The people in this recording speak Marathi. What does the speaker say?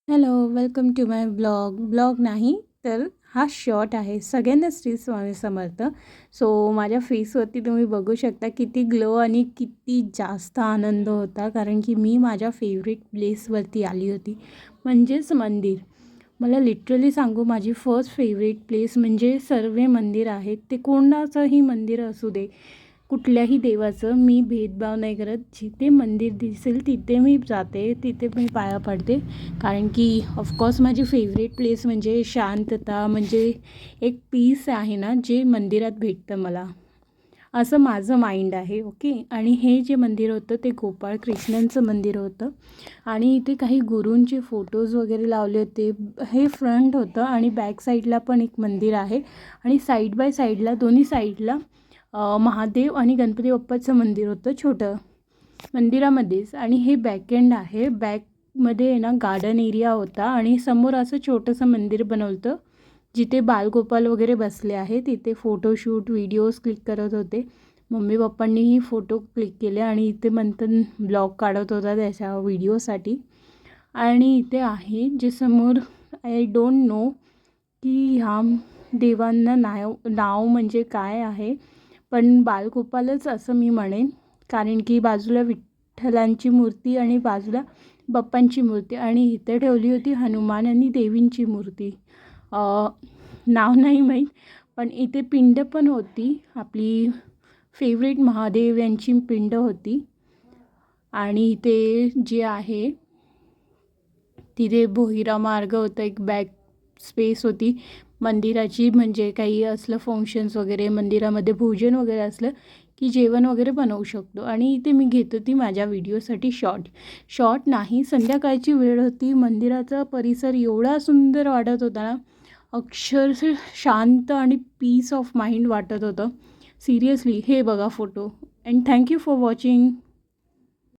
Hello, welcome to my blog नाही तर हा शॉर्ट आहे. सगळ्यांना श्री स्वामी समर्थ. सो माझ्या फेसवरती तुम्ही बघू शकता किती ग्लो आणि किती जास्त आनंद होता, कारण की मी माझ्या फेवरेट प्लेसवरती आली होती, म्हणजेच मंदिर. मला लिटरली सांगू, माझी फर्स्ट फेवरेट प्लेस म्हणजे सर्व मंदिर आहेत. ते कोणाचंही मंदिर असू दे, कुठल्याही देवाचं मी भेदभाव नाही करत. जिथे मंदिर दिसेल तिथे मी जाते, तिथे मी पाया पडते. कारण की ऑफकोर्स माझी फेवरेट प्लेस म्हणजे शांतता, म्हणजे एक पीस आहे ना, जे मंदिरात भेटतं मला, असं माझं माइंड आहे. ओके. आणि हे जे मंदिर होतं ते गोपाळ कृष्णांचं मंदिर होतं. आणि इथे काही गुरूंचे फोटोज वगैरे लावले होते. हे फ्रंट होतं आणि बॅक साईडला पण एक मंदिर आहे. आणि साईड बाय साईडला, दोन्ही साईडला महादेव आणि गणपती बाप्पाचं मंदिर होतं छोटं मंदिरामध्येच. आणि हे बॅक एंड आहे. बॅकमध्ये आहे ना गार्डन एरिया होता आणि समोर असं छोटंसं मंदिर बनवलं जिथे बालगोपाल वगैरे बसले आहेत. तिथे फोटोशूट, व्हिडिओज क्लिक करत होते. मम्मी पप्पांनीही फोटो क्लिक केले आणि इथे मंथन ब्लॉग काढत होता त्याच्या व्हिडिओसाठी. आणि इथे आहे जे समोर, आय डोंट नो की ह्या देवांना नाव म्हणजे काय आहे, पण बालगोपालच असं मी म्हणेन. कारण की बाजूला विठ्ठलांची मूर्ती आणि बाजूला बाप्पांची मूर्ती, आणि इथे ठेवली होती हनुमान आणि देवींची मूर्ती. नाव नाही माहीत, पण इथे पिंड पण होती. आपली फेवरेट महादेव यांची पिंड होती. आणि इथे जे आहे तिथे भोईरा मार्ग होता, एक बॅक स्पेस होती मंदिराची. म्हणजे काही असलं फंक्शन्स वगैरे, मंदिरामध्ये भोजन वगैरे असलं की जेवण वगैरे बनवू शकतो. आणि इथे मी घेत होती माझ्या व्हिडिओसाठी शॉर्ट नाही, संध्याकाळची वेळ होती. मंदिराचा परिसर एवढा सुंदर वाटत होता ना, अक्षरशः शांत आणि पीस ऑफ माइंड वाटत होतं. सिरियसली हे बघा photo. And thank you for watching.